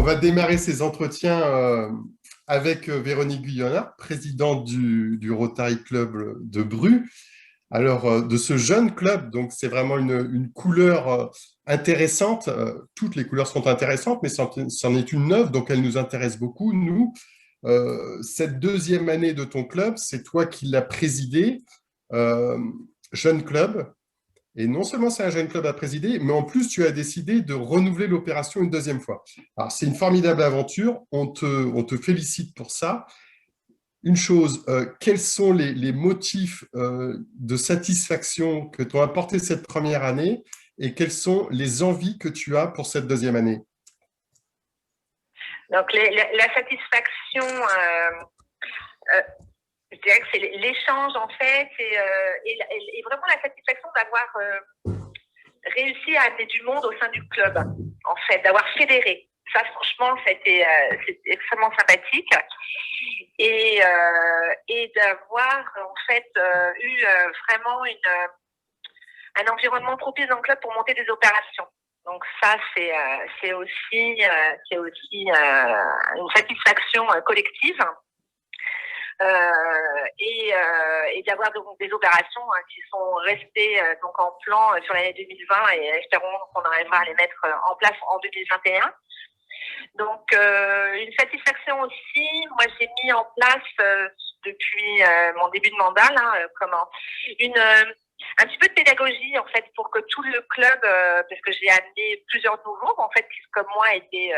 on va démarrer ces entretiens avec Véronique Guyonnat, présidente du Rotary Club de Bru. Alors, de ce jeune club, donc c'est vraiment une couleur intéressante. Toutes les couleurs sont intéressantes, mais c'en est une neuve, donc elle nous intéresse beaucoup, nous. Cette deuxième année de ton club, c'est toi qui l'as présidé, euh, jeune club. Et non seulement c'est un jeune club à présider, mais en plus, tu as décidé de renouveler l'opération une deuxième fois. Alors, c'est une formidable aventure. On te félicite pour ça. Une chose, quels sont les motifs de satisfaction que t'ont apporté cette première année et quelles sont les envies que tu as pour cette deuxième année? Donc, la satisfaction, je dirais que c'est l'échange, en fait, et vraiment la satisfaction d'avoir réussi à amener du monde au sein du club, en fait, d'avoir fédéré. Ça, franchement, c'était extrêmement sympathique. Et d'avoir, en fait, eu vraiment un environnement propice dans le club pour monter des opérations. Donc ça, c'est aussi une satisfaction collective. Et d'avoir des opérations qui sont restées donc en plan sur l'année 2020 et espérons qu'on arrivera à les mettre en place en 2021. Donc une satisfaction aussi, moi j'ai mis en place depuis mon début de mandat un petit peu de pédagogie en fait pour que tout le club, parce que j'ai amené plusieurs nouveaux en fait qui comme moi étaient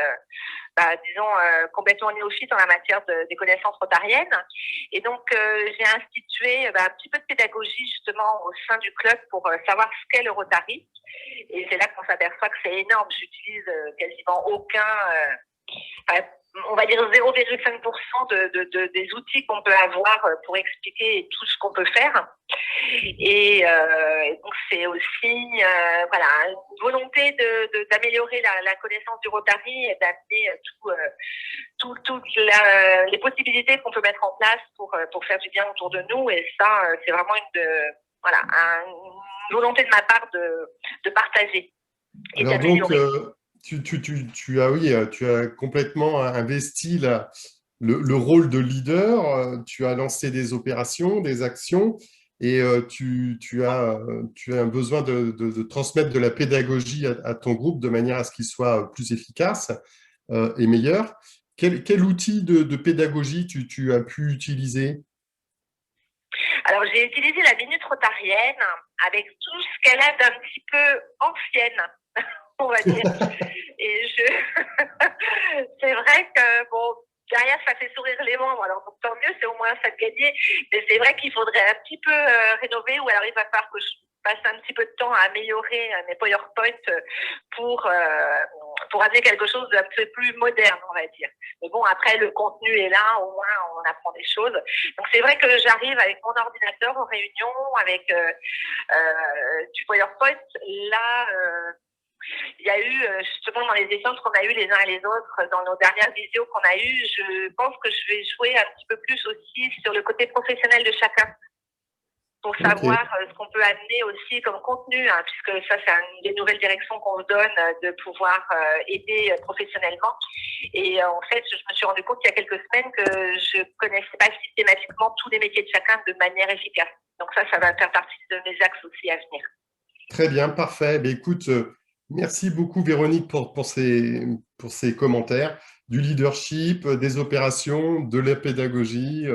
complètement néophytes en la matière des connaissances rotariennes, et donc j'ai institué un petit peu de pédagogie justement au sein du club pour savoir ce qu'est le Rotary, et c'est là qu'on s'aperçoit que c'est énorme. J'utilise quasiment aucun on va dire 0,5% des outils qu'on peut avoir pour expliquer tout ce qu'on peut faire. Et donc c'est aussi une volonté d'améliorer la connaissance du Rotary et d'amener toutes les possibilités qu'on peut mettre en place pour faire du bien autour de nous. Et ça, c'est vraiment une volonté de ma part de partager et d'améliorer. Tu as complètement investi le rôle de leader, tu as lancé des opérations, des actions, et tu as un besoin de transmettre de la pédagogie à ton groupe de manière à ce qu'il soit plus efficace et meilleur. Quel outil de pédagogie tu as pu utiliser? Alors, j'ai utilisé la minute rotarienne avec tout ce qu'elle a d'un petit peu ancienne, on va dire. Et c'est vrai que, bon, derrière, ça fait sourire les membres. Alors, donc, tant mieux, c'est au moins ça de gagner. Mais c'est vrai qu'il faudrait un petit peu rénover, ou alors il va falloir que je passe un petit peu de temps à améliorer mes PowerPoint pour amener quelque chose d'un peu plus moderne, on va dire. Mais bon, après, le contenu est là, au moins, on apprend des choses. Donc, c'est vrai que j'arrive avec mon ordinateur aux réunions, avec du PowerPoint. Là, il y a eu, justement, dans les échanges qu'on a eu les uns et les autres, dans nos dernières vidéos qu'on a eues, je pense que je vais jouer un petit peu plus aussi sur le côté professionnel de chacun, pour savoir ce qu'on peut amener aussi comme contenu, puisque ça, c'est une des nouvelles directions qu'on se donne, de pouvoir aider professionnellement. Et en fait, je me suis rendu compte il y a quelques semaines que je ne connaissais pas systématiquement tous les métiers de chacun de manière efficace. Donc ça va faire partie de mes axes aussi à venir. Très bien, parfait. Mais écoute, merci beaucoup Véronique pour ces commentaires, du leadership, des opérations, de la pédagogie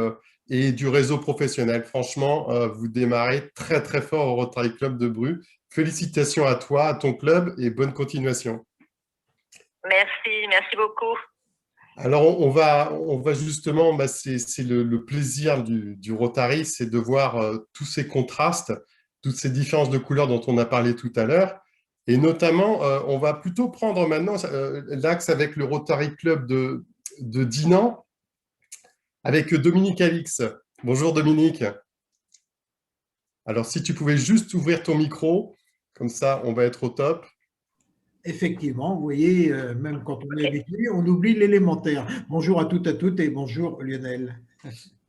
et du réseau professionnel. Franchement, vous démarrez très très fort au Rotary Club de Bru. Félicitations à toi, à ton club et bonne continuation. Merci beaucoup. Alors, on va justement, c'est le plaisir du Rotary, c'est de voir tous ces contrastes, toutes ces différences de couleurs dont on a parlé tout à l'heure. Et notamment, on va plutôt prendre maintenant l'axe avec le Rotary Club de Dinan, avec Dominique Alix. Bonjour Dominique. Alors, si tu pouvais juste ouvrir ton micro, comme ça, on va être au top. Effectivement, vous voyez, même quand on est habitué, on oublie l'élémentaire. Bonjour à toutes et bonjour Lionel.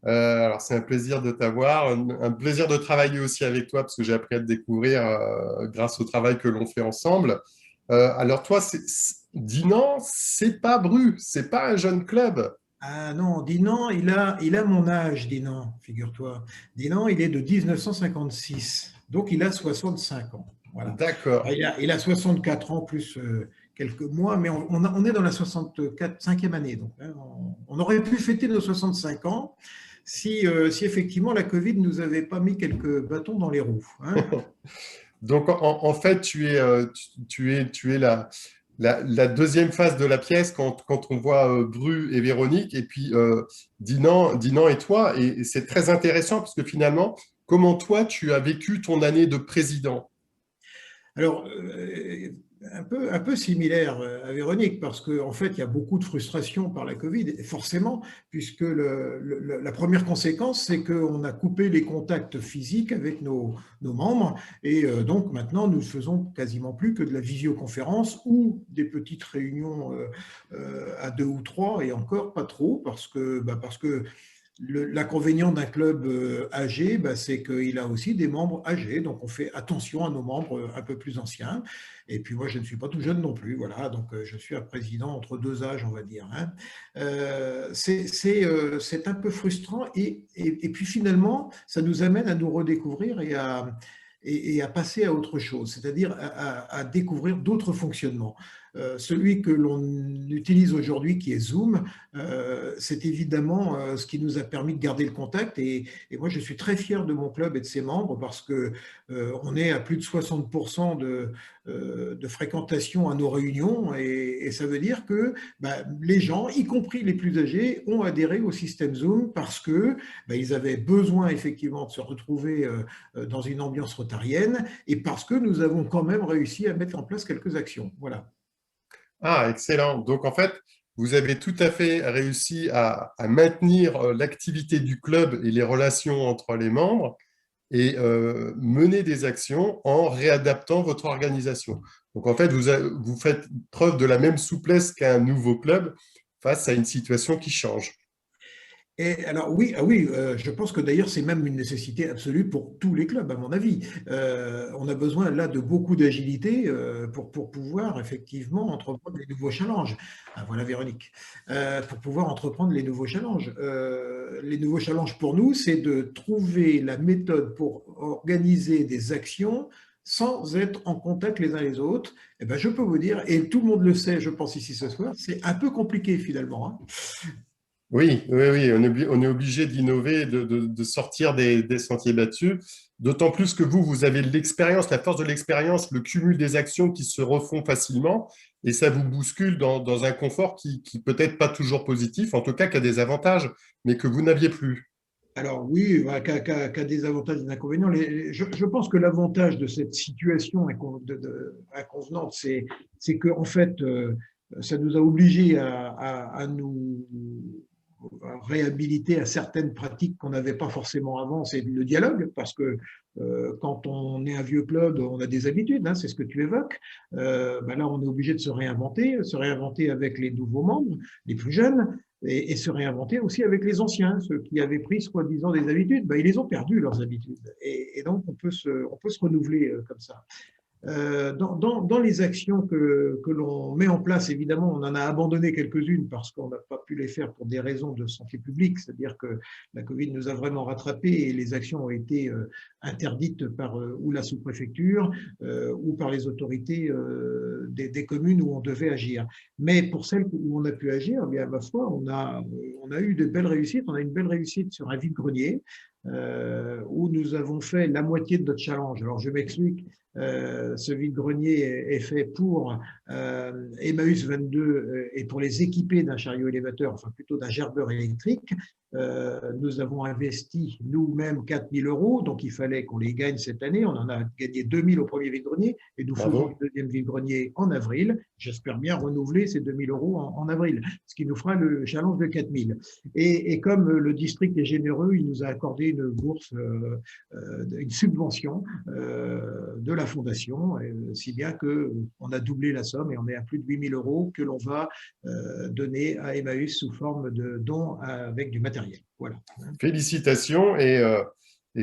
Alors, c'est un plaisir de t'avoir, un plaisir de travailler aussi avec toi parce que j'ai appris à te découvrir grâce au travail que l'on fait ensemble. Alors, toi, Dinan, c'est pas Bru, c'est pas un jeune club. Ah non, Dinan, il a mon âge, Dinan, figure-toi. Dinan, il est de 1956, donc il a 65 ans. Voilà. D'accord. Il a 64 ans plus quelques mois, mais on est dans la 64, cinquième année. Donc, hein, on aurait pu fêter nos 65 ans si effectivement la Covid ne nous avait pas mis quelques bâtons dans les roues, hein. Donc, en fait, tu es la deuxième phase de la pièce quand on voit Bru et Véronique, et puis Dinan et toi. Et c'est très intéressant parce que finalement, comment toi, tu as vécu ton année de président? Alors, un peu similaire à Véronique, parce qu'en fait, il y a beaucoup de frustration par la Covid, forcément, puisque la première conséquence, c'est qu'on a coupé les contacts physiques avec nos membres, et donc maintenant, nous ne faisons quasiment plus que de la visioconférence ou des petites réunions à deux ou trois, et encore pas trop, parce que l'inconvénient d'un club âgé, c'est qu'il a aussi des membres âgés, donc on fait attention à nos membres un peu plus anciens. Et puis moi, je ne suis pas tout jeune non plus, voilà, donc je suis un président entre deux âges, on va dire, hein. C'est un peu frustrant et puis finalement, ça nous amène à nous redécouvrir et à passer à autre chose, c'est-à-dire à découvrir d'autres fonctionnements. Celui que l'on utilise aujourd'hui, qui est Zoom, c'est évidemment ce qui nous a permis de garder le contact. Et moi, je suis très fier de mon club et de ses membres parce que on est à plus de 60% de fréquentation à nos réunions. Et ça veut dire que les gens, y compris les plus âgés, ont adhéré au système Zoom parce que ils avaient besoin effectivement de se retrouver dans une ambiance rotarienne et parce que nous avons quand même réussi à mettre en place quelques actions. Voilà. Ah, excellent. Donc, en fait, vous avez tout à fait réussi à maintenir l'activité du club et les relations entre les membres et mener des actions en réadaptant votre organisation. Donc, en fait, vous faites preuve de la même souplesse qu'un nouveau club face à une situation qui change. Et alors oui, ah oui, je pense que d'ailleurs c'est même une nécessité absolue pour tous les clubs, à mon avis. On a besoin là de beaucoup d'agilité pour pouvoir effectivement entreprendre les nouveaux challenges. Ah, voilà Véronique. Pour pouvoir entreprendre les nouveaux challenges. Les nouveaux challenges pour nous, c'est de trouver la méthode pour organiser des actions sans être en contact les uns les autres. Eh ben, je peux vous dire, et tout le monde le sait, je pense ici ce soir, c'est un peu compliqué finalement, hein. Oui, oui, oui, on est obligé d'innover, de sortir des sentiers battus. D'autant plus que vous avez l'expérience, la force de l'expérience, le cumul des actions qui se refont facilement, et ça vous bouscule dans un confort qui peut-être pas toujours positif, en tout cas qui a des avantages, mais que vous n'aviez plus. Alors oui, qu'a des avantages et des inconvénients. Je pense que l'avantage de cette situation inconvenante, c'est que en fait, ça nous a obligés à nous réhabiliter à certaines pratiques qu'on n'avait pas forcément avant. C'est le dialogue, parce que quand on est un vieux club, on a des habitudes, hein, c'est ce que tu évoques. Là, on est obligé de se réinventer avec les nouveaux membres, les plus jeunes. Et se réinventer aussi avec les anciens, ceux qui avaient pris soi-disant des habitudes, ils les ont perdues, leurs habitudes. Et donc, on peut se renouveler comme ça. Dans les actions que l'on met en place, évidemment, on en a abandonné quelques-unes parce qu'on n'a pas pu les faire pour des raisons de santé publique, c'est-à-dire que la Covid nous a vraiment rattrapés et les actions ont été interdites par ou la sous-préfecture ou par les autorités des communes où on devait agir. Mais pour celles où on a pu agir, à ma foi, on a eu de belles réussites. On a une belle réussite sur un vide-grenier où nous avons fait la moitié de notre challenge. Alors, je m'explique. Ce vide-grenier est fait pour Emmaüs 22 et pour les équiper d'un chariot élévateur, enfin plutôt d'un gerbeur électrique. Nous avons investi nous-mêmes 4 000 €, donc il fallait qu'on les gagne cette année. On en a gagné 2 000 au premier vide-grenier et nous faisons le deuxième vide-grenier en avril. J'espère bien renouveler ces 2 000 € en avril, ce qui nous fera le challenge de 4 000. Et comme le district est généreux, il nous a accordé une bourse, une subvention de la fondation, si bien qu'on a doublé la somme et on est à plus de 8 000 € que l'on va donner à Emmaüs sous forme de dons avec du matériel. Voilà. Félicitations et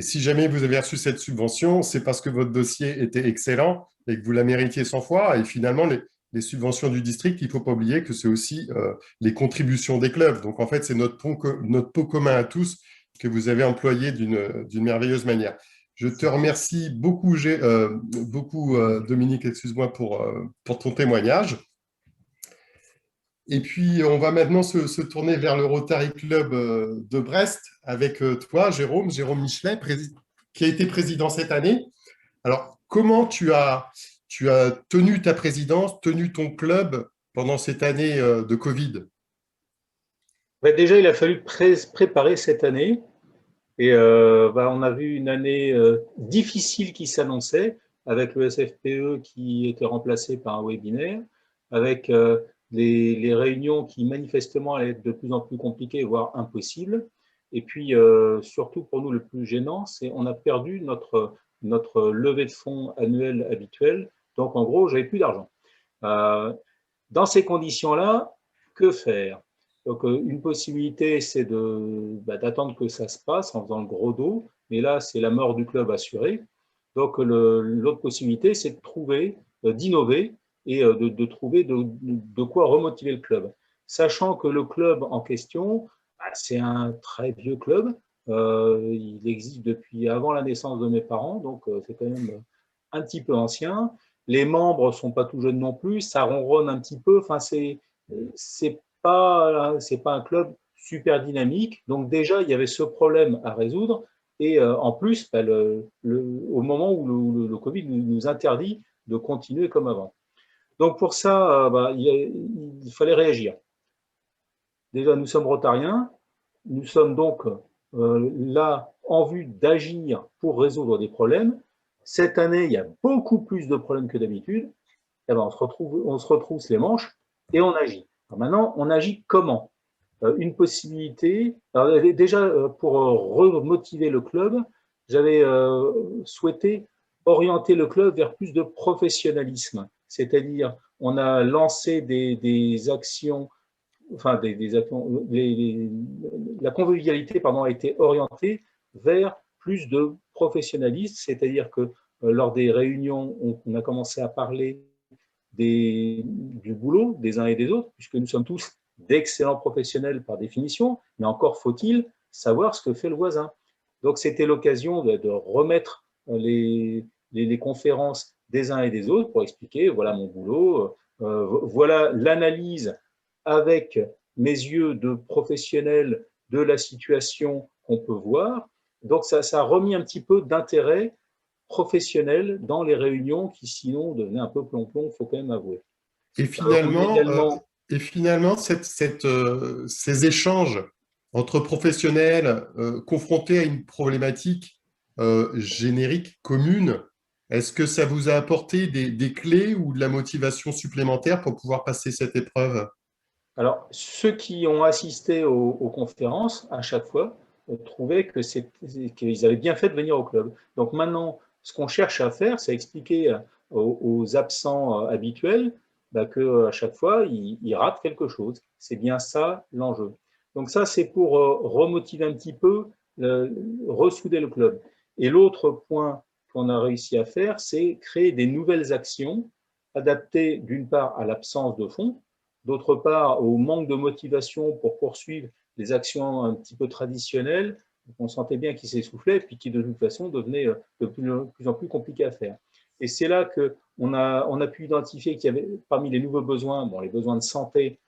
si jamais vous avez reçu cette subvention, c'est parce que votre dossier était excellent et que vous la méritiez 100 fois. Et finalement, les subventions du district, il ne faut pas oublier que c'est aussi les contributions des clubs. Donc, en fait, c'est notre pot commun à tous que vous avez employé d'une merveilleuse manière. Je te remercie beaucoup, Dominique, excuse-moi, pour ton témoignage. Et puis, on va maintenant se tourner vers le Rotary Club de Brest avec toi, Jérôme Michelet, qui a été président cette année. Alors, comment tu as tenu ta présidence, tenu ton club pendant cette année de Covid? Déjà, il a fallu préparer cette année. Et on a vu une année difficile qui s'annonçait, avec le SFPE qui était remplacé par un webinaire, avec les réunions qui manifestement allaient être de plus en plus compliquées, voire impossibles. Et puis, surtout pour nous, le plus gênant, c'est qu'on a perdu notre levée de fonds annuelle habituelle. Donc, en gros, j'avais plus d'argent. Dans ces conditions-là, que faire? Donc, une possibilité, c'est d'attendre que ça se passe en faisant le gros dos, mais là, c'est la mort du club assurée. Donc, l'autre possibilité, c'est de trouver, d'innover et de trouver de quoi remotiver le club. Sachant que le club en question, c'est un très vieux club. Il existe depuis avant la naissance de mes parents, donc c'est quand même un petit peu ancien. Les membres ne sont pas tout jeunes non plus, ça ronronne un petit peu. Enfin, c'est pas un club super dynamique. Donc déjà, il y avait ce problème à résoudre. Et en plus, au moment où le Covid nous interdit de continuer comme avant. Donc pour ça, il fallait réagir. Déjà, nous sommes rotariens. Nous sommes donc là en vue d'agir pour résoudre des problèmes. Cette année, il y a beaucoup plus de problèmes que d'habitude. Eh ben, on se retrousse les manches et on agit. Alors maintenant, on agit comment? Une possibilité, alors déjà pour remotiver le club, j'avais souhaité orienter le club vers plus de professionnalisme. C'est-à-dire, on a lancé des actions, enfin la convivialité a été orientée vers plus de professionnalisme, c'est-à-dire que lors des réunions, on a commencé à parler du boulot des uns et des autres, puisque nous sommes tous d'excellents professionnels par définition, mais encore faut-il savoir ce que fait le voisin. Donc c'était l'occasion de remettre les conférences des uns et des autres pour expliquer, voilà mon boulot, voilà l'analyse avec mes yeux de professionnel de la situation qu'on peut voir. Donc ça a remis un petit peu d'intérêt professionnel dans les réunions qui sinon devenaient un peu plomb-plomb, il faut quand même avouer. Et finalement, ces échanges entre professionnels confrontés à une problématique générique, commune, est-ce que ça vous a apporté des clés ou de la motivation supplémentaire pour pouvoir passer cette épreuve? Alors, ceux qui ont assisté aux conférences, à chaque fois, trouvaient qu'ils avaient bien fait de venir au club. Donc maintenant, ce qu'on cherche à faire, c'est expliquer aux absents habituels qu'à chaque fois, ils ratent quelque chose. C'est bien ça l'enjeu. Donc ça, c'est pour remotiver un petit peu, ressouder le club. Et l'autre point qu'on a réussi à faire, c'est créer des nouvelles actions adaptées d'une part à l'absence de fonds, d'autre part au manque de motivation pour poursuivre les actions un petit peu traditionnelles, on sentait bien qu'ils s'essoufflaient, puis qui de toute façon devenaient de plus en plus compliqués à faire. Et c'est là qu'on a pu identifier qu'il y avait parmi les nouveaux besoins, les besoins de santé,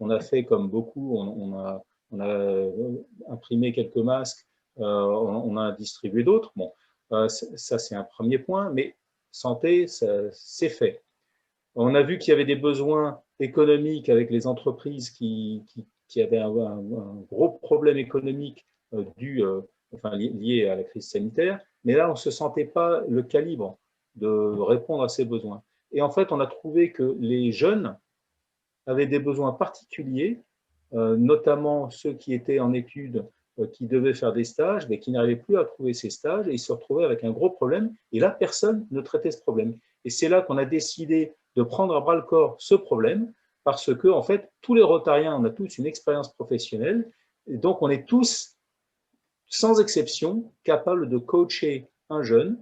on a fait comme beaucoup, on a imprimé quelques masques, on a distribué d'autres. Bon, ça c'est un premier point, mais santé, c'est fait. On a vu qu'il y avait des besoins économiques avec les entreprises qui avaient un gros problème économique lié à la crise sanitaire, mais là, on ne se sentait pas le calibre de répondre à ces besoins. Et en fait, on a trouvé que les jeunes avaient des besoins particuliers, notamment ceux qui étaient en études, qui devaient faire des stages, mais qui n'arrivaient plus à trouver ces stages, et ils se retrouvaient avec un gros problème, et là, personne ne traitait ce problème. Et c'est là qu'on a décidé de prendre à bras le corps ce problème, parce que, en fait, tous les Rotariens, on a tous une expérience professionnelle, et donc on est tous, sans exception, capables de coacher un jeune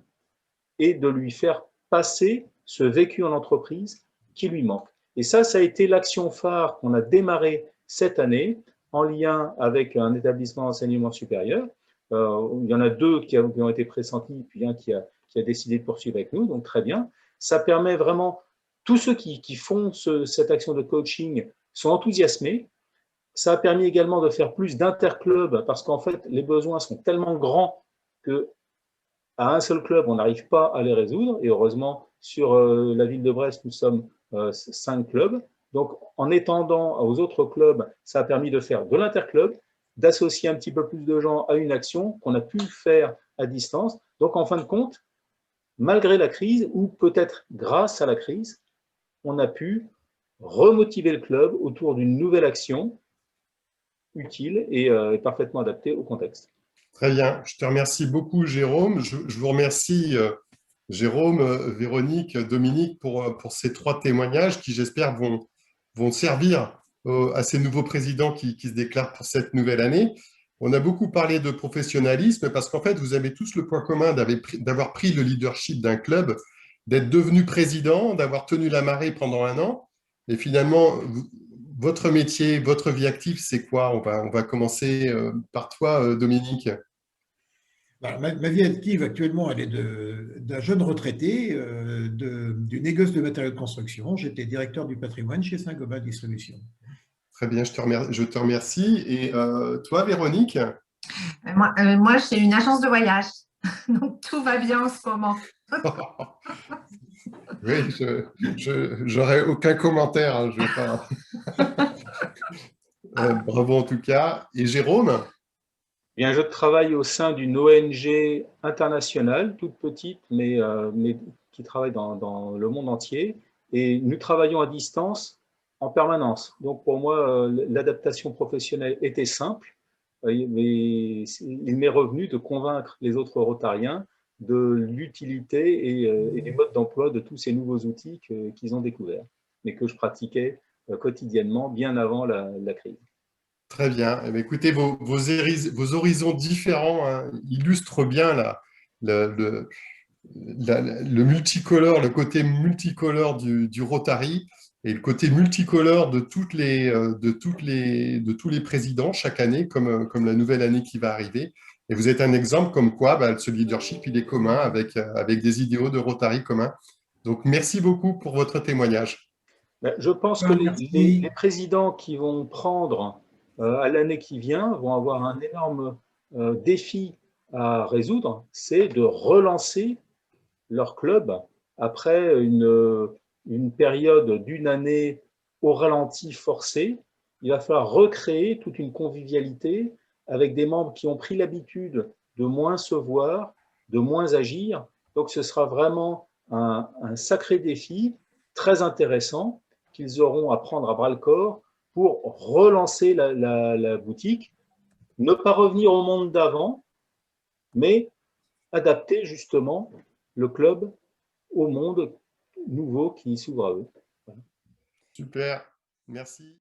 et de lui faire passer ce vécu en entreprise qui lui manque. Et ça a été l'action phare qu'on a démarré cette année en lien avec un établissement d'enseignement supérieur. Il y en a 2 qui ont été pressentis, puis un qui a décidé de poursuivre avec nous, donc très bien. Ça permet vraiment, tous ceux qui font cette action de coaching sont enthousiasmés. Ça a permis également de faire plus d'interclubs parce qu'en fait, les besoins sont tellement grands qu'à un seul club, on n'arrive pas à les résoudre. Et heureusement, sur la ville de Brest, nous sommes 5 clubs. Donc, en étendant aux autres clubs, ça a permis de faire de l'interclub, d'associer un petit peu plus de gens à une action qu'on a pu faire à distance. Donc, en fin de compte, malgré la crise, ou peut-être grâce à la crise, on a pu remotiver le club autour d'une nouvelle action utile et parfaitement adaptée au contexte. Très bien. Je te remercie beaucoup, Jérôme. Je vous remercie, Jérôme, Véronique, Dominique, pour ces 3 témoignages qui, j'espère, vont servir à ces nouveaux présidents qui se déclarent pour cette nouvelle année. On a beaucoup parlé de professionnalisme parce qu'en fait, vous avez tous le point commun d'avoir pris le leadership d'un club, d'être devenu président, d'avoir tenu la marée pendant 1 an. Et finalement, votre métier, votre vie active, c'est quoi? On va commencer par toi, Dominique. Ma vie active actuellement, elle est d'un jeune retraité du négoce de matériaux de construction. J'étais directeur du patrimoine chez Saint-Gobain Distribution. Très bien, je te remercie. Et toi, Véronique? Moi, j'ai une agence de voyage, donc tout va bien en ce moment. Oui, j'aurais aucun commentaire. Hein, je vais pas... bravo en tout cas. Et Jérôme? Bien, je travaille au sein d'une ONG internationale, toute petite, mais qui travaille dans le monde entier. Et nous travaillons à distance en permanence. Donc pour moi, l'adaptation professionnelle était simple, mais il m'est revenu de convaincre les autres Rotariens de l'utilité et du mode d'emploi de tous ces nouveaux outils qu'ils ont découverts, mais que je pratiquais quotidiennement bien avant la crise. Très bien. Eh bien, écoutez, vos horizons différents hein, illustrent bien le multicolore, le côté multicolore du Rotary et le côté multicolore de tous les présidents chaque année, comme la nouvelle année qui va arriver. Et vous êtes un exemple comme quoi ce leadership, il est commun avec des idéaux de Rotary communs. Donc, merci beaucoup pour votre témoignage. Je pense que les présidents qui vont prendre à l'année qui vient vont avoir un énorme défi à résoudre, c'est de relancer leur club après une période d'1 année au ralenti forcé. Il va falloir recréer toute une convivialité avec des membres qui ont pris l'habitude de moins se voir, de moins agir. Donc ce sera vraiment un sacré défi, très intéressant, qu'ils auront à prendre à bras-le-corps pour relancer la boutique, ne pas revenir au monde d'avant, mais adapter justement le club au monde nouveau qui s'ouvre à eux. Super, merci.